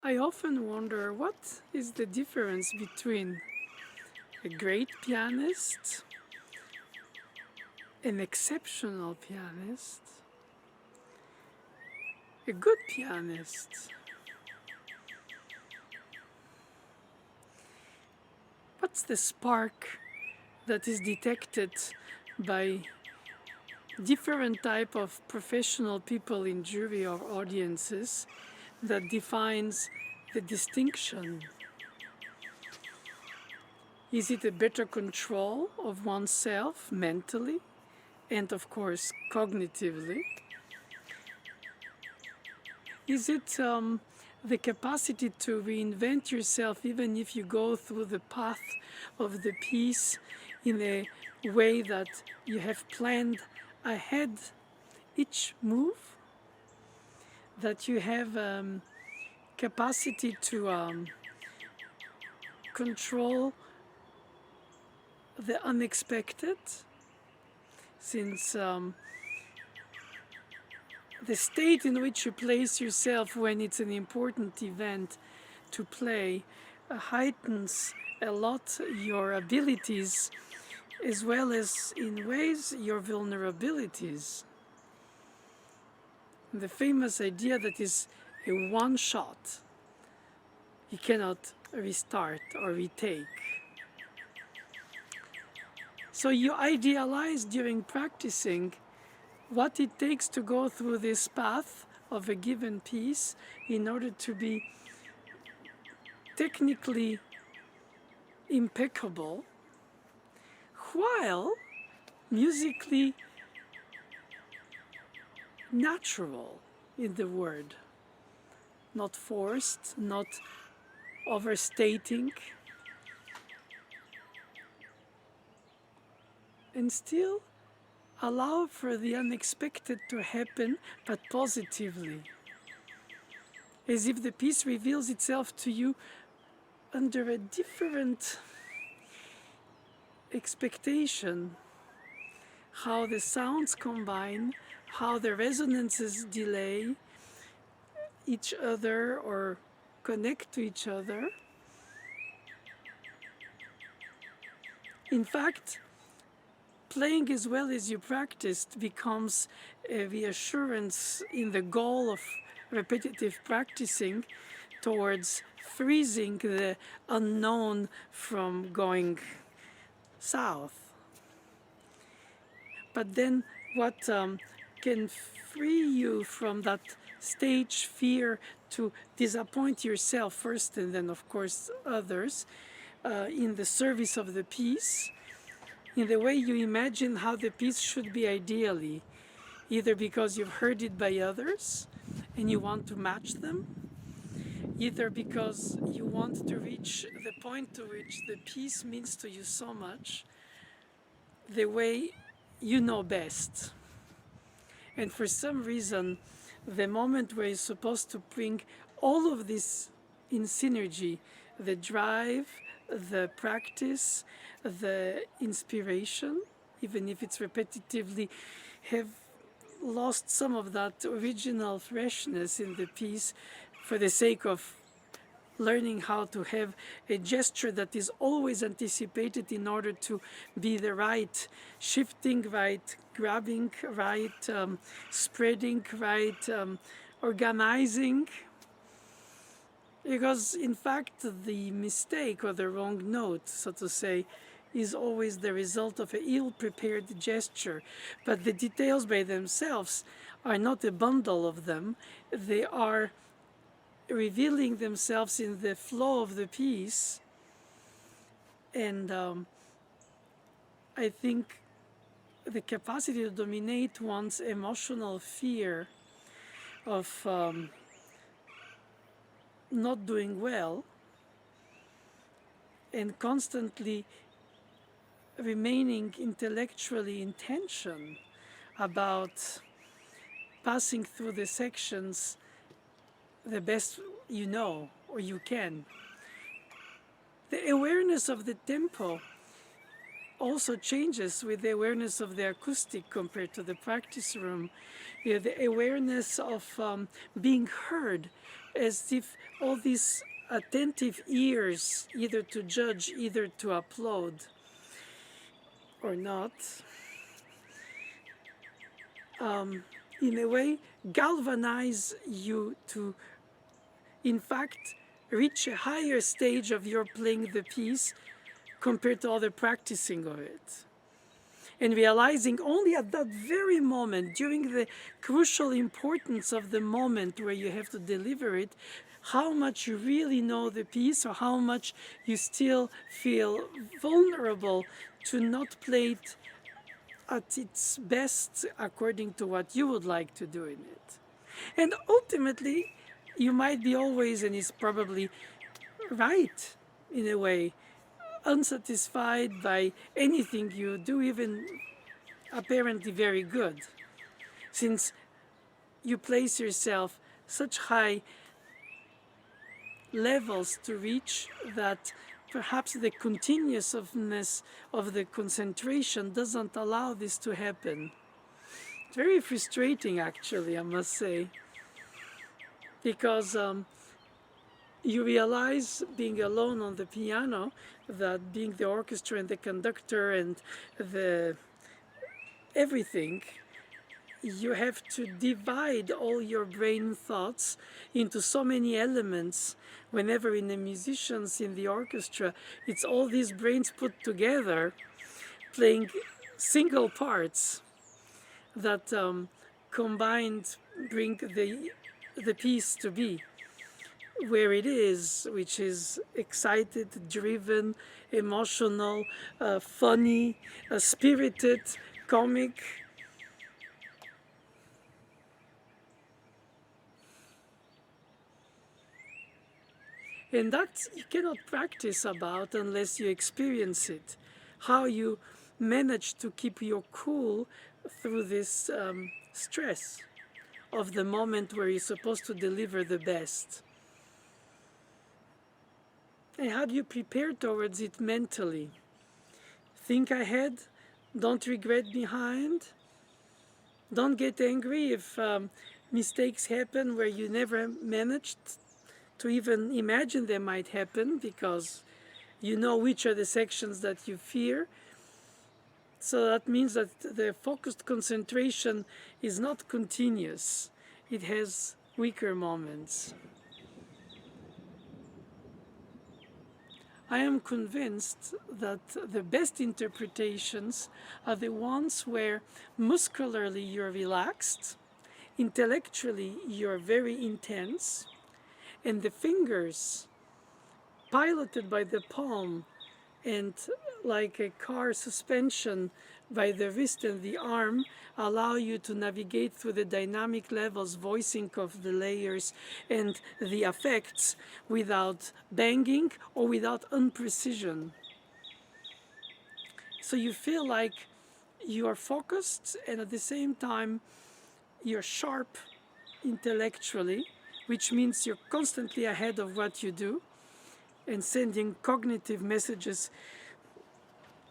I often wonder what is the difference between a great pianist, an exceptional pianist, a good pianist. What's the spark that is detected by different type of professional people in jury or audiences that defines the distinction? Is it a better control of oneself mentally and of course cognitively? Is it the capacity to reinvent yourself even if you go through the path of the piece in a way that you have planned ahead each move? That you have capacity to control the unexpected, since the state in which you place yourself when it's an important event to play heightens a lot your abilities as well as in ways your vulnerabilities. The famous idea that is a one shot, you cannot restart or retake. So you idealize during practicing what it takes to go through this path of a given piece in order to be technically impeccable, while musically natural in the word, not forced, not overstating, and still allow for the unexpected to happen, but positively, as if the piece reveals itself to you under a different expectation, how the sounds combine, how the resonances delay each other or connect to each other. In fact, playing as well as you practiced becomes a reassurance in the goal of repetitive practicing towards freezing the unknown from going south. But then what can free you from that stage fear to disappoint yourself first and then of course others in the service of the piece, in the way you imagine how the piece should be ideally, either because you've heard it by others and you want to match them, either because you want to reach the point to which the piece means to you so much, the way you know best. And for some reason, the moment where you're supposed to bring all of this in synergy, the drive, the practice, the inspiration, even if it's repetitively, have lost some of that original freshness in the piece for the sake of learning how to have a gesture that is always anticipated in order to be the right shifting, right grabbing, right spreading, right organizing. Because in fact the mistake or the wrong note, so to say, is always the result of an ill-prepared gesture. But the details by themselves are not a bundle of them. They are revealing themselves in the flow of the piece. And I think the capacity to dominate one's emotional fear of not doing well and constantly remaining intellectually in tension about passing through the sections the best you know or you can. The awareness of the tempo also changes with the awareness of the acoustic compared to the practice room. You know, the awareness of being heard, as if all these attentive ears, either to judge, either to applaud or not, in a way galvanize you to, in fact, reach a higher stage of your playing the piece compared to other practicing of it. And realizing only at that very moment, during the crucial importance of the moment where you have to deliver it, how much you really know the piece, or how much you still feel vulnerable to not play it at its best according to what you would like to do in it. And ultimately, you might be always, and is probably right in a way, unsatisfied by anything you do, even apparently very good, since you place yourself such high levels to reach that perhaps the continuousness of the concentration doesn't allow this to happen. It's very frustrating, actually, I must say, because you realize, being alone on the piano, that being the orchestra and the conductor and the everything, you have to divide all your brain thoughts into so many elements. Whenever in the musicians in the orchestra, it's all these brains put together playing single parts that combined bring the piece to be where it is, which is excited, driven, emotional, funny, spirited, comic. And that you cannot practice about unless you experience it. How you manage to keep your cool through this stress of the moment where you're supposed to deliver the best. And how do you prepare towards it mentally? Think ahead, don't regret behind, don't get angry if mistakes happen where you never managed to even imagine they might happen, because you know which are the sections that you fear. So that means that the focused concentration is not continuous. It has weaker moments. I am convinced that the best interpretations are the ones where muscularly you're relaxed, intellectually you're very intense, and the fingers, piloted by the palm and like a car suspension by the wrist and the arm, allow you to navigate through the dynamic levels, voicing of the layers and the effects without banging or without unprecision. So you feel like you are focused, and at the same time you're sharp intellectually, which means you're constantly ahead of what you do and sending cognitive messages,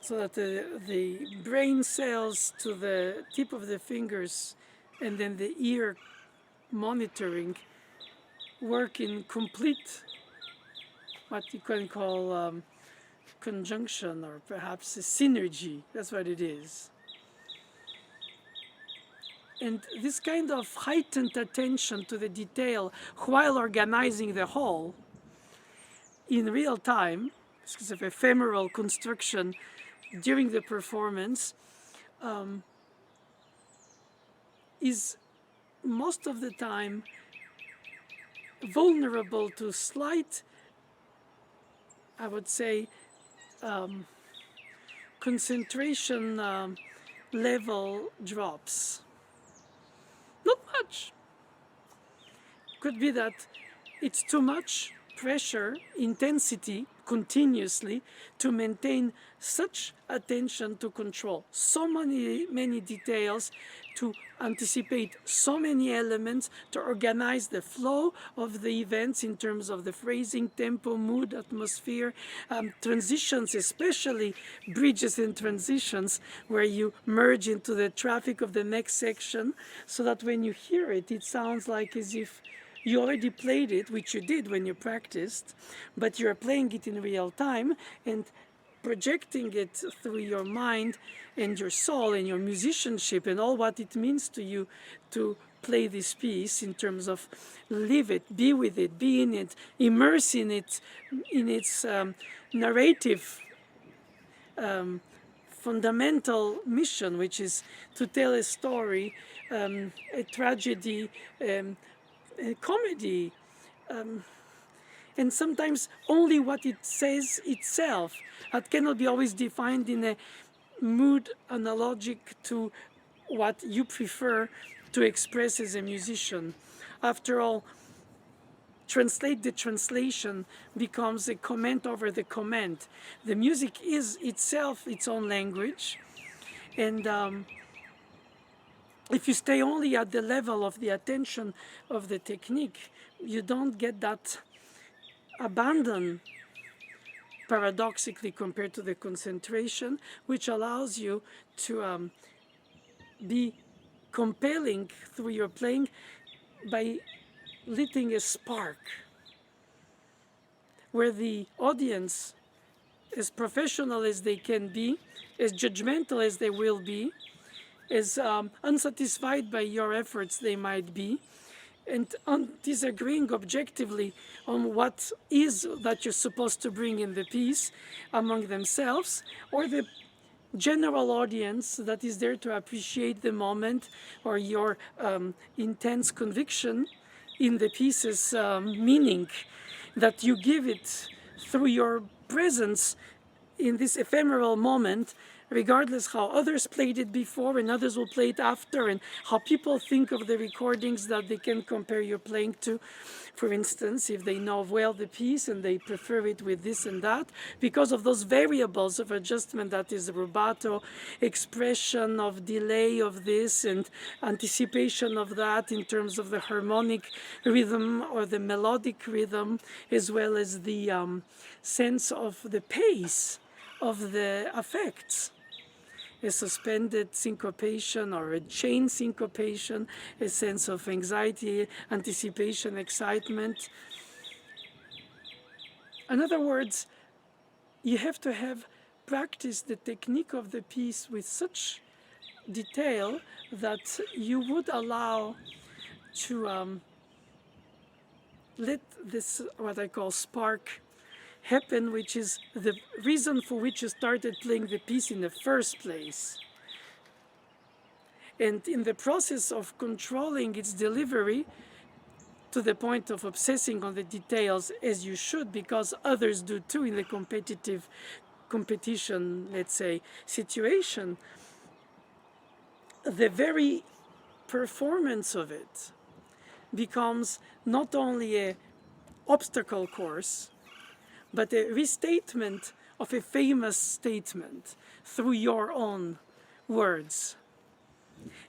so that the brain cells to the tip of the fingers and then the ear monitoring work in complete, what you can call conjunction, or perhaps a synergy. That's what it is. And this kind of heightened attention to the detail while organizing the whole in real time, this of ephemeral construction during the performance, is most of the time vulnerable to slight, I would say, concentration level drops. Not much. Could be that it's too much pressure, intensity, continuously, to maintain such attention to control so many details, to anticipate so many elements to organize the flow of the events in terms of the phrasing, tempo, mood, atmosphere, transitions, especially bridges and transitions, where you merge into the traffic of the next section, so that when you hear it, it sounds like as if you already played it, which you did when you practiced, but you're playing it in real time and projecting it through your mind and your soul and your musicianship and all what it means to you to play this piece in terms of live it, be with it, be in it, immerse in it, in its narrative fundamental mission, which is to tell a story, a tragedy, a comedy, and sometimes only what it says itself. That cannot be always defined in a mood analogic to what you prefer to express as a musician. After all, translate the translation becomes a comment over the comment. The music is itself its own language, and if you stay only at the level of the attention of the technique, you don't get that abandon, paradoxically, compared to the concentration, which allows you to be compelling through your playing by lighting a spark where the audience, as professional as they can be, as judgmental as they will be, as unsatisfied by your efforts they might be, and disagreeing objectively on what is that you're supposed to bring in the piece among themselves, or the general audience that is there to appreciate the moment or your intense conviction in the piece's meaning, that you give it through your presence in this ephemeral moment, regardless how others played it before and others will play it after, and how people think of the recordings that they can compare your playing to. For instance, if they know well the piece and they prefer it with this and that, because of those variables of adjustment, that is rubato, expression of delay of this and anticipation of that in terms of the harmonic rhythm or the melodic rhythm, as well as the sense of the pace of the effects. A suspended syncopation or a chain syncopation, a sense of anxiety, anticipation, excitement. In other words, you have to have practiced the technique of the piece with such detail that you would allow to let this, what I call spark, happen, which is the reason for which you started playing the piece in the first place. And in the process of controlling its delivery to the point of obsessing on the details, as you should, because others do too in the competition, let's say, situation, the very performance of it becomes not only a obstacle course, but a restatement of a famous statement through your own words.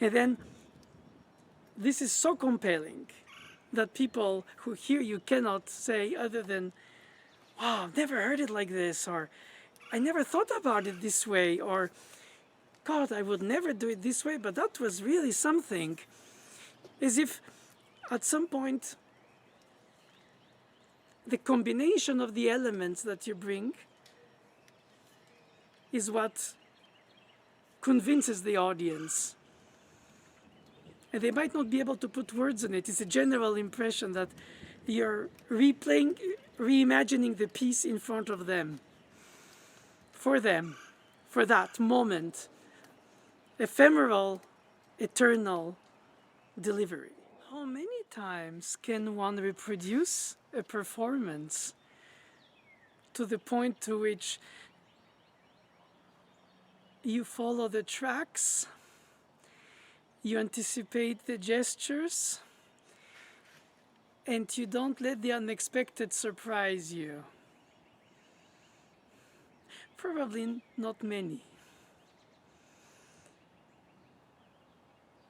And then this is so compelling that people who hear you cannot say other than, wow, I've never heard it like this, or I never thought about it this way, or God, I would never do it this way, but that was really something. As if at some point the combination of the elements that you bring is what convinces the audience. And they might not be able to put words on it. It's a general impression that you're replaying, reimagining the piece in front of them, for that moment. Ephemeral, eternal delivery. How many times can one reproduce a performance to the point to which you follow the tracks, you anticipate the gestures, and you don't let the unexpected surprise you? Probably not many.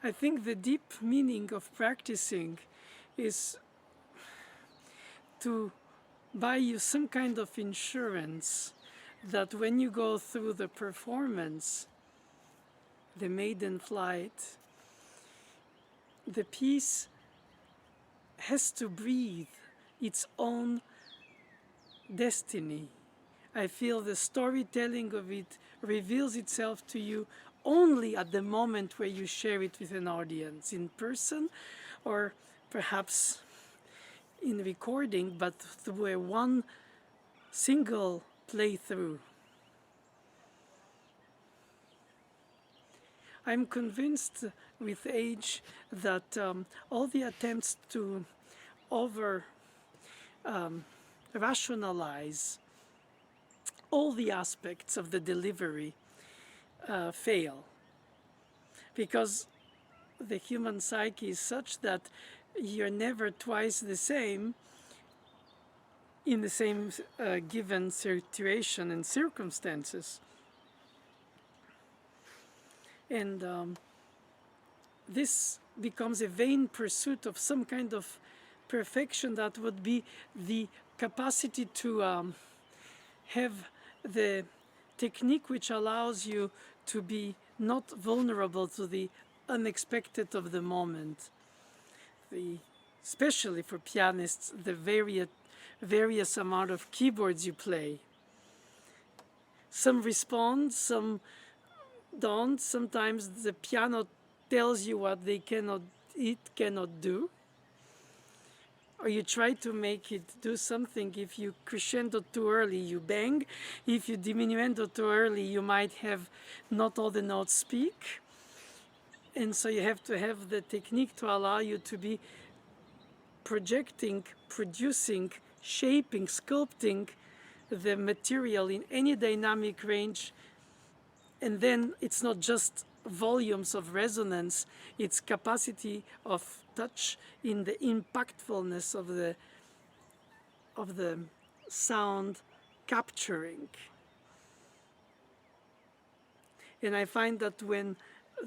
I think the deep meaning of practicing is to buy you some kind of insurance that when you go through the performance, the maiden flight, the piece has to breathe its own destiny. I feel the storytelling of it reveals itself to you only at the moment where you share it with an audience, in person or perhaps in recording, but through a one single playthrough. I'm convinced with age that all the attempts to over rationalize all the aspects of the delivery fail, because the human psyche is such that you're never twice the same in the same given situation and circumstances. And this becomes a vain pursuit of some kind of perfection that would be the capacity to have the technique which allows you to be not vulnerable to the unexpected of the moment. Especially for pianists, the various amount of keyboards you play. Some respond, some don't. Sometimes the piano tells you what it cannot do. Or you try to make it do something. If you crescendo too early, you bang. If you diminuendo too early, you might have not all the notes speak. And so you have to have the technique to allow you to be projecting, producing, shaping, sculpting the material in any dynamic range. And then it's not just volumes of resonance, it's capacity of touch in the impactfulness of the sound capturing. And I find that when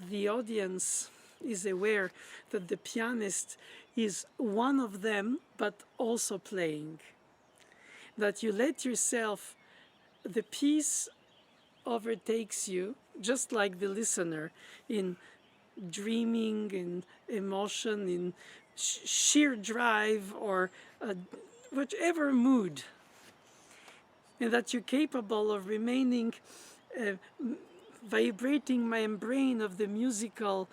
the audience is aware that the pianist is one of them, but also playing, that you let yourself, the piece overtakes you, just like the listener, in dreaming, in emotion, in sheer drive, or whichever mood, and that you're capable of remaining vibrating membrane of the musical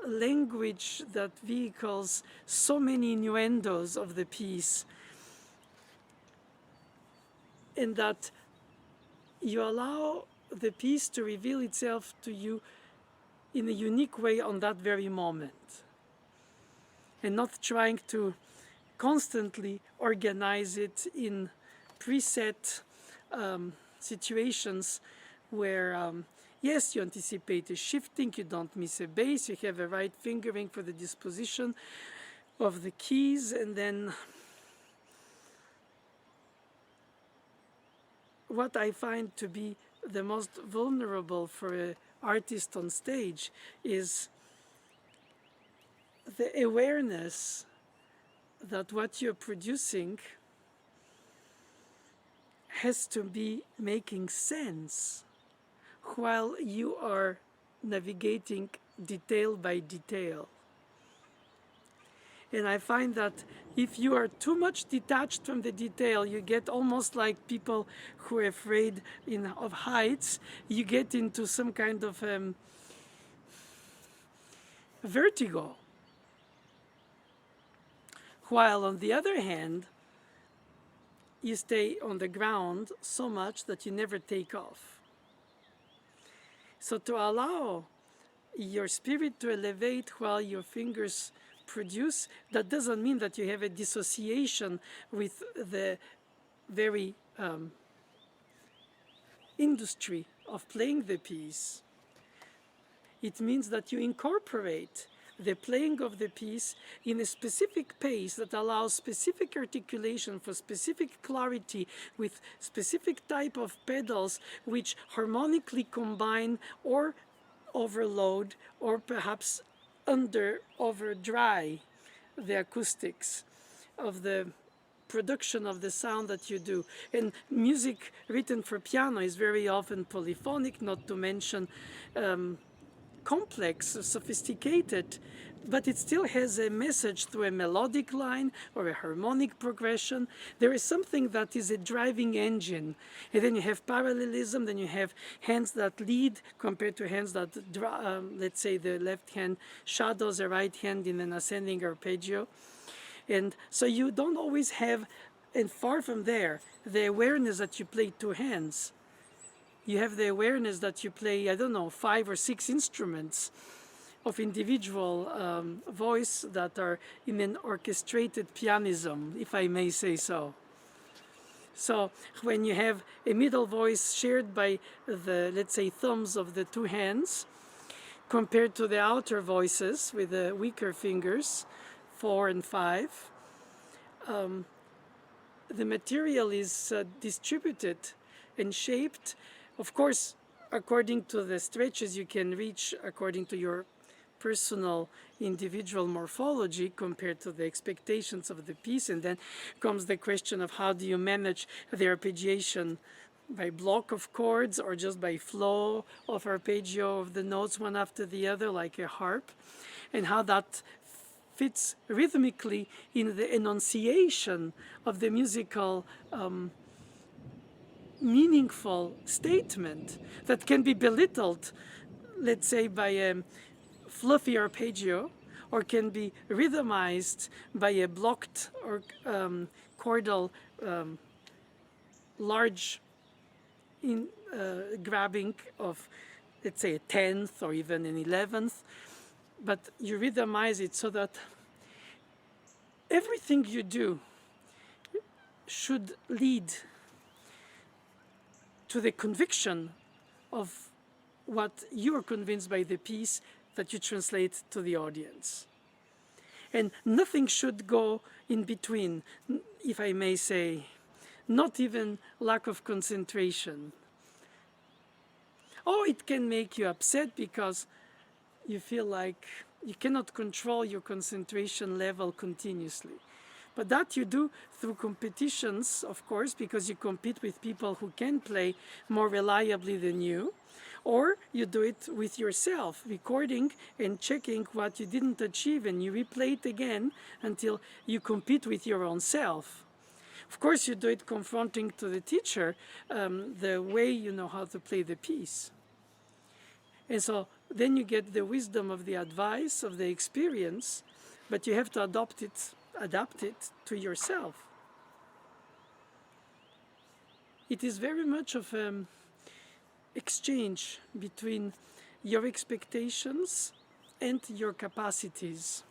language that vehicles so many innuendos of the piece, and that you allow the piece to reveal itself to you in a unique way on that very moment, and not trying to constantly organize it in preset situations where yes, you anticipate a shifting, you don't miss a bass, you have a right fingering for the disposition of the keys, and then what I find to be the most vulnerable for an artist on stage is the awareness that what you're producing has to be making sense while you are navigating detail by detail. And I find that if you are too much detached from the detail, you get almost like people who are afraid of heights. You get into some kind of vertigo. While on the other hand, you stay on the ground so much that you never take off. So to allow your spirit to elevate while your fingers produce, that doesn't mean that you have a dissociation with the very industry of playing the piece. It means that you incorporate the playing of the piece in a specific pace that allows specific articulation for specific clarity with specific type of pedals which harmonically combine or overload or perhaps over dry the acoustics of the production of the sound that you do. And music written for piano is very often polyphonic, not to mention complex, sophisticated, but it still has a message through a melodic line or a harmonic progression. There is something that is a driving engine. And then you have parallelism, then you have hands that lead compared to hands that, let's say, the left hand shadows the right hand in an ascending arpeggio. And so you don't always have, and far from there, the awareness that you play two hands. You have the awareness that you play, I don't know, 5 or 6 instruments of individual voice that are in an orchestrated pianism, if I may say so. So when you have a middle voice shared by the, let's say, thumbs of the two hands, compared to the outer voices with the weaker fingers, 4 and 5, the material is distributed and shaped, of course, according to the stretches you can reach, according to your personal individual morphology compared to the expectations of the piece. And then comes the question of how do you manage the arpeggiation, by block of chords or just by flow of arpeggio of the notes one after the other like a harp, and how that fits rhythmically in the enunciation of the musical meaningful statement that can be belittled, let's say, by a fluffy arpeggio, or can be rhythmized by a blocked or chordal large grabbing of, let's say, a 10th or even an 11th. But you rhythmize it so that everything you do should lead to the conviction of what you are convinced by the piece that you translate to the audience. And nothing should go in between, if I may say, not even lack of concentration. Or it can make you upset because you feel like you cannot control your concentration level continuously. But that you do through competitions, of course, because you compete with people who can play more reliably than you. Or you do it with yourself, recording and checking what you didn't achieve, and you replay it again until you compete with your own self. Of course, you do it confronting to the teacher the way you know how to play the piece. And so then you get the wisdom of the advice, of the experience, but you have to adapt it to yourself. It is very much of an exchange between your expectations and your capacities.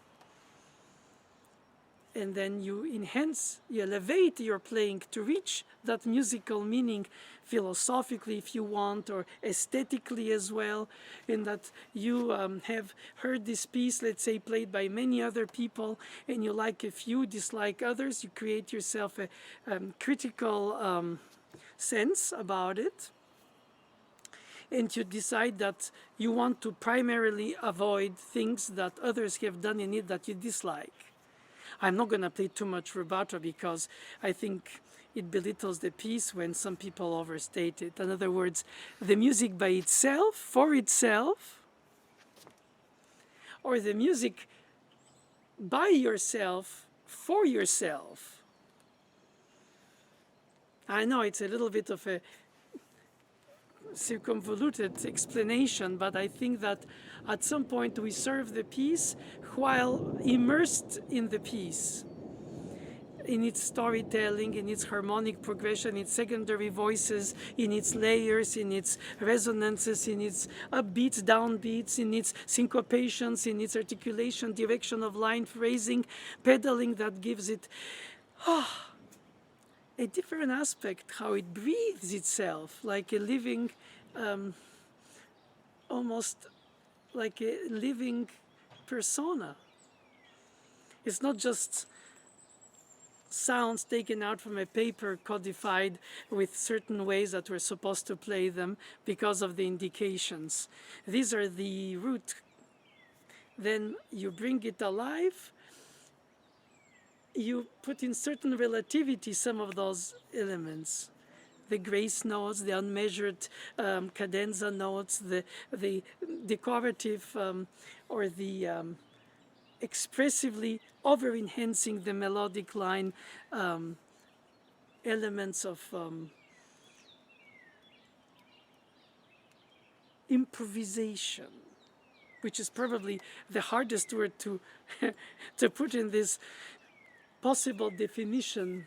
And then you enhance, you elevate your playing to reach that musical meaning philosophically, if you want, or aesthetically as well, in that you have heard this piece, let's say, played by many other people, and you like a few, dislike others. You create yourself a critical sense about it, and you decide that you want to primarily avoid things that others have done in it that you dislike. I'm not going to play too much rubato because I think it belittles the piece when some people overstate it. In other words, the music by itself, for itself, or the music by yourself, for yourself. I know it's a little bit of a circumvoluted explanation, but I think that at some point we serve the piece while immersed in the piece, in its storytelling, in its harmonic progression, its secondary voices, in its layers, in its resonances, in its upbeats, downbeats, in its syncopations, in its articulation, direction of line, phrasing, pedaling that gives it a different aspect, how it breathes itself like a living, almost like a living persona. It's not just sounds taken out from a paper codified with certain ways that we're supposed to play them because of the indications. These are the root then you bring it alive, you put in certain relativity some of those elements. The grace notes, the unmeasured cadenza notes, the decorative or the expressively over-enhancing the melodic line elements of improvisation, which is probably the hardest word to to put in this possible definition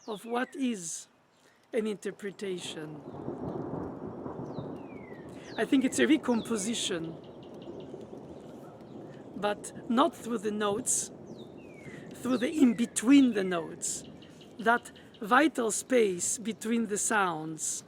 of what is an interpretation. I think it's a recomposition, but not through the notes, through the in between the notes, that vital space between the sounds.